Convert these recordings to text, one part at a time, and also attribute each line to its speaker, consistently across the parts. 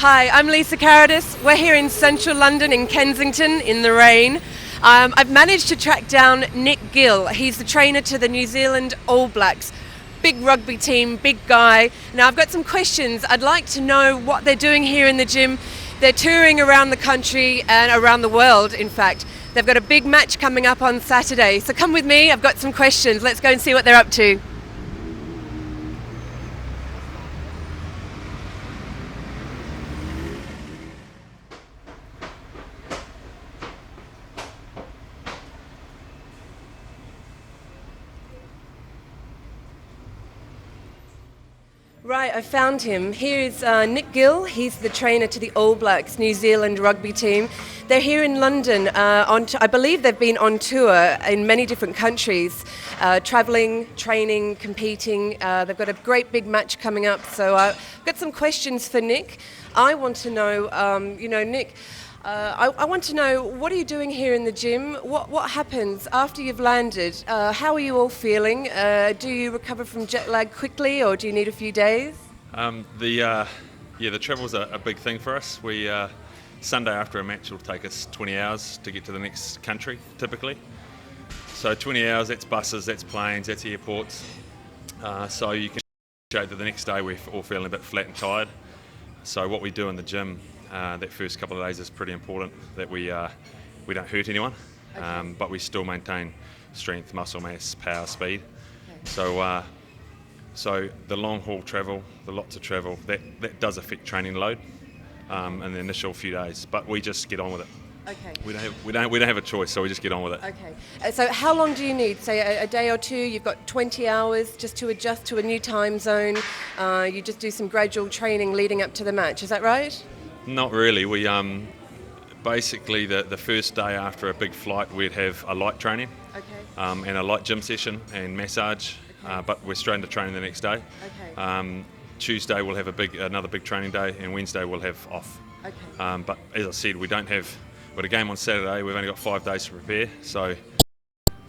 Speaker 1: Hi, I'm Lisa Caradis. We're here in central London in Kensington in the rain. I've managed to track down Nick Gill. He's the trainer to the New Zealand All Blacks. Big rugby team, big guy. Now I've got some questions. I'd like to know what they're doing here in the gym. They're touring around the country and around the world, in fact. They've got a big match coming up on Saturday. So come with me, I've got some questions. Let's go and see what they're up to. Right, I found him. Here is Nick Gill. He's the trainer to the All Blacks New Zealand rugby team. They're here in London. I believe they've been on tour in many different countries, travelling, training, competing. They've got a great big match coming up. So I've got some questions for Nick. I want to know, Nick, I want to know, what are you doing here in the gym? What happens after you've landed? How are you all feeling? Do you recover from jet lag quickly, or do you need a few days?
Speaker 2: The travel's a big thing for us. Sunday after a match will take us 20 hours to get to the next country, typically. So 20 hours, that's buses, that's planes, that's airports. So you can appreciate that the next day we're all feeling a bit flat and tired. So what we do in the gym that first couple of days is pretty important, that we don't hurt anyone, okay. But we still maintain strength, muscle mass, power, speed. Okay. So the long haul travel, the lots of travel, that does affect training load in the initial few days, but we just get on with it.
Speaker 1: Okay.
Speaker 2: We don't have a choice, so we just get on with it.
Speaker 1: Okay. So how long do you need? Say a day or two? You've got 20 hours just to adjust to a new time zone. You just do some gradual training leading up to the match. Is that right?
Speaker 2: Not really. We basically the first day after a big flight we'd have a light training, okay. And a light gym session and massage, okay. But we're straight into training the next day. Okay. Tuesday we'll have another big training day, and Wednesday we'll have off. Okay. But as I said, we've got a game on Saturday. We've only got 5 days to prepare, so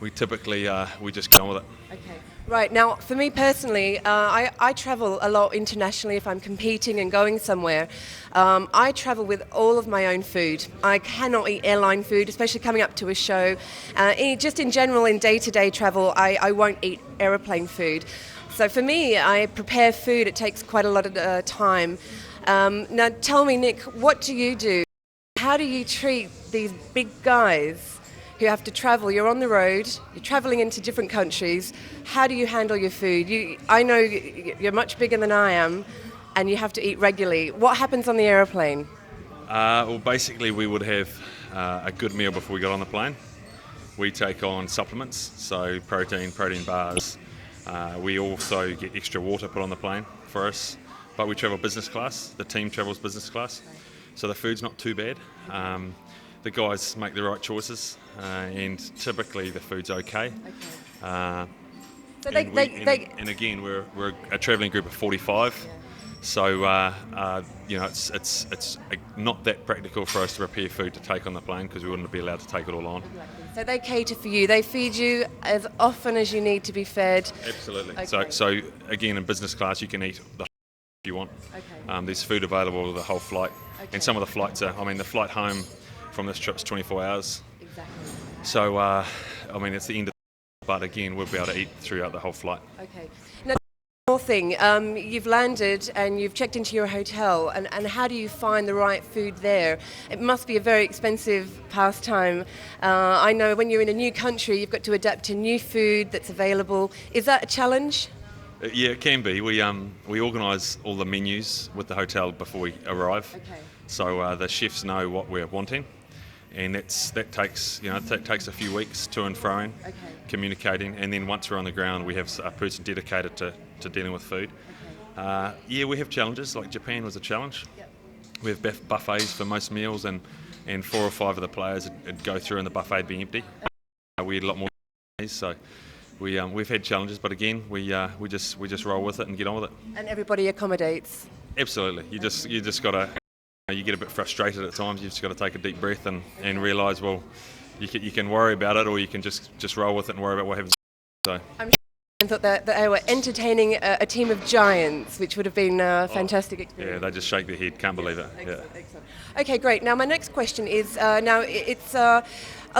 Speaker 2: we typically we just get on with it.
Speaker 1: Okay. Right, now for me personally, I travel a lot internationally if I'm competing and going somewhere. I travel with all of my own food. I cannot eat airline food, especially coming up to a show. Just in general, in day-to-day travel, I won't eat aeroplane food. So for me, I prepare food. It takes quite a lot of time. Now tell me, Nick, what do you do? How do you treat these big guys who have to travel? You're on the road, you're travelling into different countries. How do you handle your food? I know you're much bigger than I am, and you have to eat regularly. What happens on the aeroplane?
Speaker 2: Well, basically we would have a good meal before we got on the plane. We take on supplements, so protein bars. We also get extra water put on the plane for us, but we travel business class. The team travels business class, so the food's not too bad. The guys make the right choices, and typically the food's okay.
Speaker 1: So
Speaker 2: and again, we're a travelling group of 45, yeah. So it's not that practical for us to prepare food to take on the plane, because we wouldn't be allowed to take it all on.
Speaker 1: Exactly. So they cater for you. They feed you as often as you need to be fed.
Speaker 2: Absolutely. Okay. So again, in business class, you can eat the if you want. Okay. There's food available the whole flight, okay. And some of the flights the flight home from this trip's 24 hours. Exactly. So, it's the end of the, but again, we'll be able to eat throughout the whole flight.
Speaker 1: Okay. Now, one more thing. You've landed and you've checked into your hotel, and how do you find the right food there? It must be a very expensive pastime. I know when you're in a new country, you've got to adapt to new food that's available. Is that a challenge?
Speaker 2: Yeah, it can be. We organise all the menus with the hotel before we arrive. Okay. So the chefs know what we're wanting. And that takes a few weeks to and fro, okay. Communicating, and then once we're on the ground, we have a person dedicated to dealing with food. Okay. We have challenges. Like Japan was a challenge. Yep. We have buffets for most meals, and 4 or 5 of the players would go through and the buffet would be empty. We had a lot more, so we've had challenges, but again, we just roll with it and get on with it.
Speaker 1: And everybody accommodates.
Speaker 2: Absolutely. You just got to. You get a bit frustrated at times. You've just got to take a deep breath and realise, well, you can worry about it, or you can just roll with it and worry about what happens. So.
Speaker 1: and thought that they were entertaining a team of giants, which would have been a fantastic experience.
Speaker 2: Yeah, they just shake their head, can't believe it.
Speaker 1: Excellent. Okay, great. Now my next question is, it's a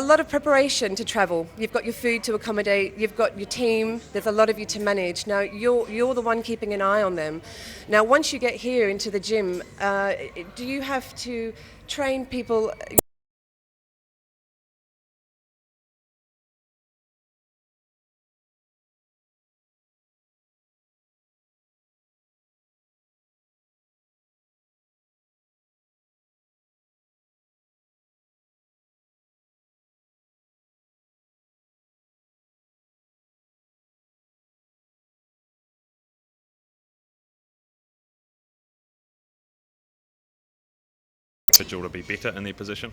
Speaker 1: lot of preparation to travel. You've got your food to accommodate, you've got your team, there's a lot of you to manage. Now you're the one keeping an eye on them. Now once you get here into the gym, do you have to train people
Speaker 2: individual to be better in their position?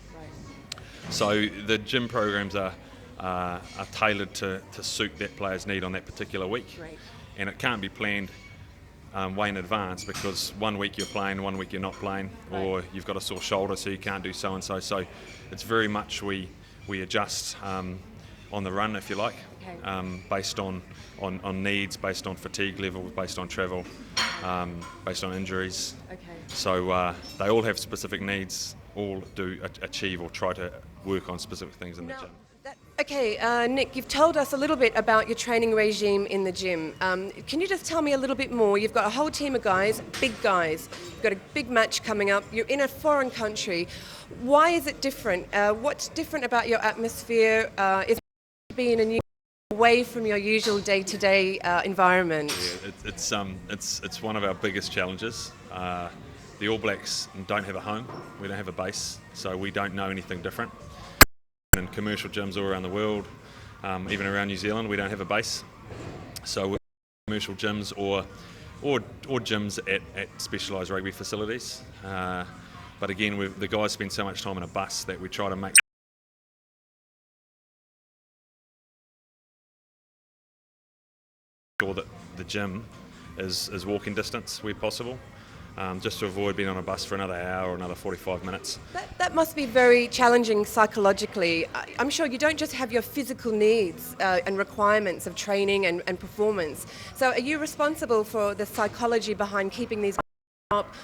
Speaker 2: So the gym programs are tailored to suit that player's need on that particular week.
Speaker 1: Right.
Speaker 2: And it can't be planned way in advance, because one week you're playing, one week you're not playing, or you've got a sore shoulder so you can't do so and so. So it's very much we adjust on the run, if you like, based on needs, based on fatigue levels, based on travel, based on injuries.
Speaker 1: Okay.
Speaker 2: So they all have specific needs, all do achieve or try to work on specific things in the gym.
Speaker 1: Okay, Nick, you've told us a little bit about your training regime in the gym. Can you just tell me a little bit more? You've got a whole team of guys, big guys. You've got a big match coming up. You're in a foreign country. Why is it different? What's different about your atmosphere? Is it being a new away from your usual day-to-day environment?
Speaker 2: Yeah, it's one of our biggest challenges. The All Blacks don't have a home. We don't have a base, so we don't know anything different. In commercial gyms all around the world, even around New Zealand, we don't have a base. So we're commercial gyms or gyms at specialised rugby facilities. But again, the guys spend so much time in a bus that we try to make sure that the gym is walking distance where possible, just to avoid being on a bus for another hour or another 45 minutes.
Speaker 1: That must be very challenging psychologically. I'm sure you don't just have your physical needs and requirements of training and performance. So are you responsible for the psychology behind keeping these up,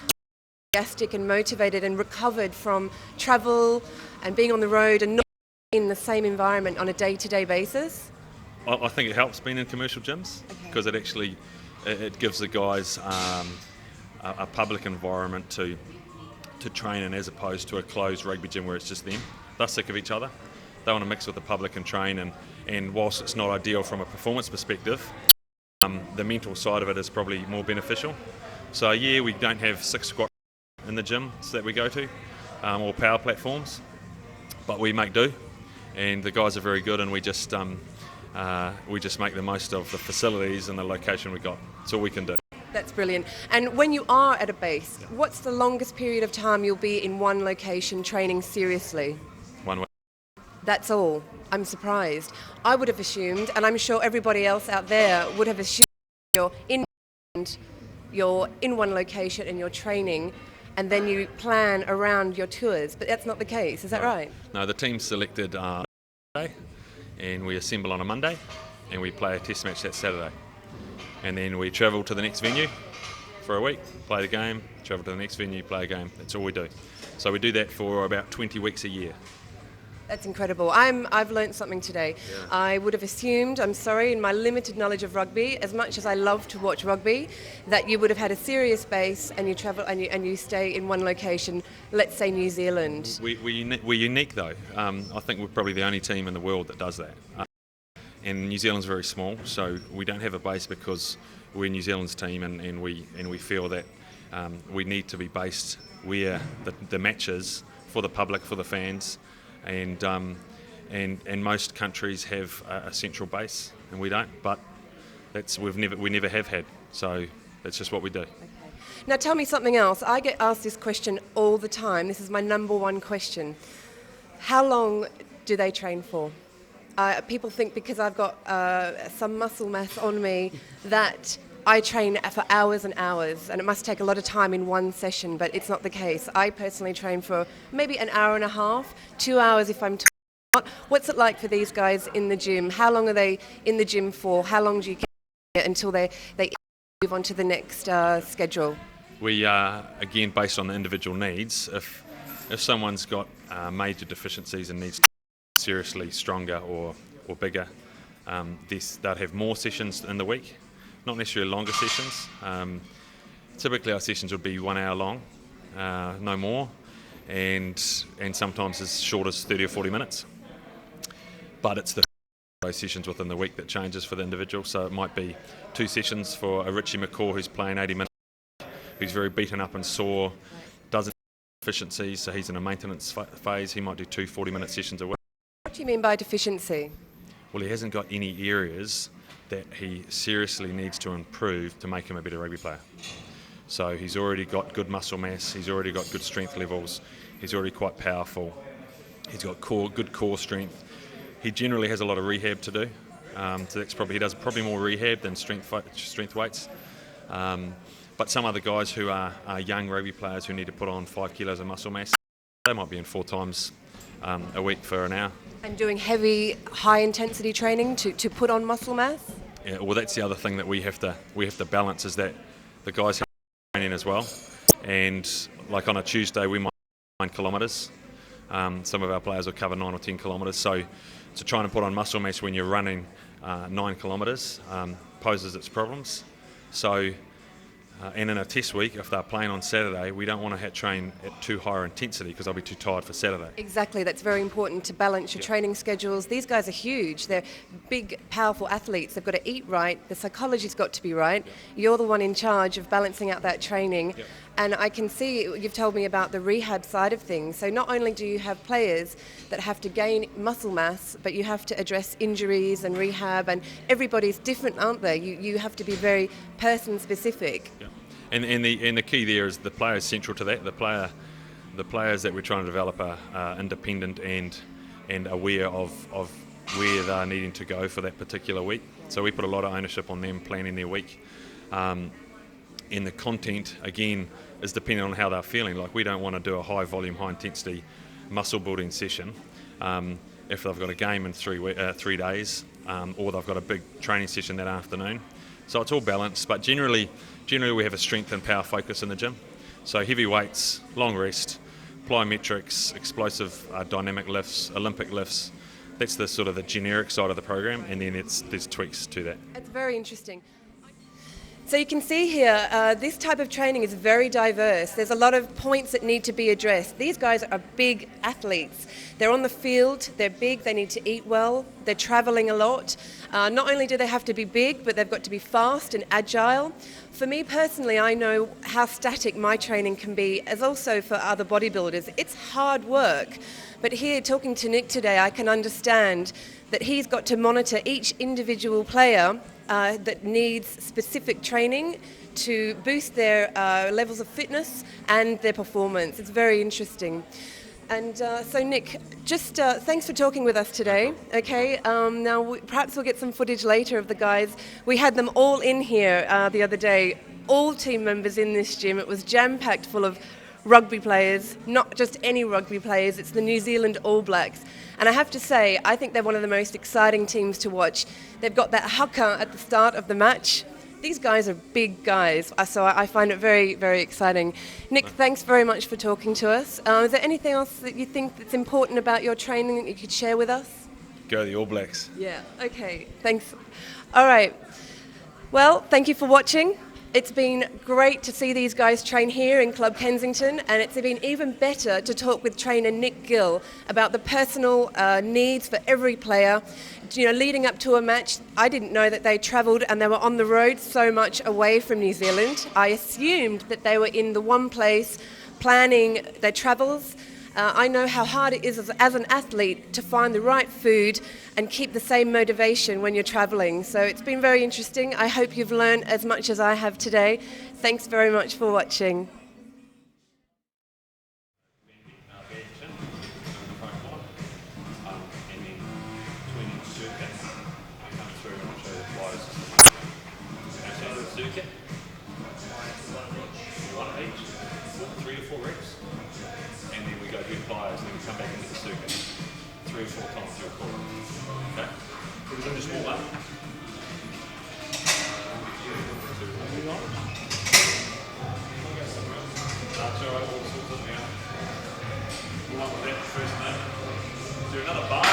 Speaker 1: enthusiastic and motivated and recovered from travel and being on the road and not in the same environment on a day-to-day basis?
Speaker 2: I think it helps being in commercial gyms, because it actually it gives the guys a public environment to train in, as opposed to a closed rugby gym where it's just them. They're sick of each other. They want to mix with the public and train, and whilst it's not ideal from a performance perspective, the mental side of it is probably more beneficial. So yeah, we don't have 6 squat in the gym that we go to, or power platforms, but we make do, and the guys are very good, and we just make the most of the facilities and the location we got. That's all we can do.
Speaker 1: That's brilliant. And when you are at a base, what's the longest period of time you'll be in one location training seriously?
Speaker 2: 1 week.
Speaker 1: That's all. I'm surprised. I would have assumed, and I'm sure everybody else out there would have assumed, you're in one location and you're training, and then you plan around your tours. But that's not the case. Is that right?
Speaker 2: No, the team's selected Saturday, and we assemble on a Monday, and we play a test match that Saturday. And then we travel to the next venue for a week, play the game, travel to the next venue, play a game. That's all we do. So we do that for about 20 weeks a year.
Speaker 1: That's incredible. I've learnt something today. Yeah. I would have assumed, I'm sorry, in my limited knowledge of rugby, as much as I love to watch rugby, that you would have had a serious base and you travel and you stay in one location, let's say New Zealand.
Speaker 2: We're unique though. I think we're probably the only team in the world that does that. And New Zealand's very small, so we don't have a base because we're New Zealand's team, and we feel that we need to be based where the match is, for the public, for the fans, and most countries have a central base, and we don't. But we never have had, so that's just what we do.
Speaker 1: Okay. Now tell me something else. I get asked this question all the time. This is my number one question. How long do they train for? People think because I've got some muscle mass on me that I train for hours and hours, and it must take a lot of time in one session, but it's not the case. I personally train for maybe an hour and a half, 2 hours if I'm What's it like for these guys in the gym? How long are they in the gym for? How long do you until they move on to the next schedule?
Speaker 2: We again, based on the individual needs, if someone's got major deficiencies and needs to be seriously stronger or bigger, they'd have more sessions in the week, not necessarily longer sessions. Typically our sessions would be 1 hour long, no more, and sometimes as short as 30 or 40 minutes. But it's those sessions within the week that changes for the individual. So it might be 2 sessions for a Richie McCaw who's playing 80 minutes, who's very beaten up and sore, doesn't have deficiencies, so he's in a maintenance phase. He might do 2 40-minute sessions a week.
Speaker 1: What do you mean by deficiency?
Speaker 2: Well, he hasn't got any areas that he seriously needs to improve to make him a better rugby player. So he's already got good muscle mass, he's already got good strength levels, he's already quite powerful, he's got good core strength. He generally has a lot of rehab to do, so he does probably more rehab than strength weights. But some other guys who are young rugby players who need to put on 5 kilos of muscle mass, they might be in 4 times a week for an hour.
Speaker 1: And doing heavy, high-intensity training to put on muscle mass? Yeah,
Speaker 2: well, that's the other thing that we have to balance, is that the guys have training as well. And like on a Tuesday, we might 9 kilometres. Some of our players will cover 9 or 10 kilometres. So trying to put on muscle mass when you're running 9 kilometres poses its problems. So, and in a test week, if they're playing on Saturday, we don't want to train at too higher intensity because they'll be too tired for Saturday.
Speaker 1: Exactly, that's very important to balance your training schedules. These guys are huge. They're big, powerful athletes. They've got to eat right. The psychology's got to be right. You're the one in charge of balancing out that training. And I can see you've told me about the rehab side of things. So not only do you have players that have to gain muscle mass, but you have to address injuries and rehab, and everybody's different, aren't they? You have to be very person-specific.
Speaker 2: Yeah. And the key there is the player is central to that. The players that we're trying to develop are independent and aware of where they're needing to go for that particular week. So we put a lot of ownership on them planning their week. And the content, again, is dependent on how they're feeling. Like, we don't want to do a high volume, high intensity muscle building session if they've got a game in 3 days, or they've got a big training session that afternoon. So it's all balanced, but generally we have a strength and power focus in the gym. So heavy weights, long rest, plyometrics, explosive dynamic lifts, Olympic lifts. That's the sort of the generic side of the program, and then there's tweaks to that.
Speaker 1: It's very interesting. So you can see here, this type of training is very diverse. There's a lot of points that need to be addressed. These guys are big athletes. They're on the field, they're big, they need to eat well, they're travelling a lot. Not only do they have to be big, but they've got to be fast and agile. For me personally, I know how static my training can be, as also for other bodybuilders. It's hard work. But here, talking to Nick today, I can understand that he's got to monitor each individual player that needs specific training to boost their levels of fitness and their performance. It's very interesting. And so Nick, just thanks for talking with us today. Okay, now perhaps we'll get some footage later of the guys. We had them all in here the other day, all team members in this gym. It was jam-packed full of rugby players, not just any rugby players, it's the New Zealand All Blacks. And I have to say, I think they're one of the most exciting teams to watch. They've got that haka at the start of the match. These guys are big guys, so I find it very, very exciting. Nick, thanks very much for talking to us. Is there anything else that you think that's important about your training that you could share with us?
Speaker 2: Go the All Blacks.
Speaker 1: Yeah, okay, thanks. All right, well, thank you for watching. It's been great to see these guys train here in Club Kensington, and it's been even better to talk with trainer Nick Gill about the personal needs for every player. You know, leading up to a match, I didn't know that they travelled and they were on the road so much away from New Zealand. I assumed that they were in the one place planning their travels. I know how hard it is as an athlete to find the right food and keep the same motivation when you're travelling. So it's been very interesting. I hope you've learned as much as I have today. Thanks very much for watching.
Speaker 2: Pliers, and then we come back into the circuit 3 or 4 times your core. Okay? We're going to just warm up. That's all right, we'll sort something out. We'll one with that first name. Is there another bar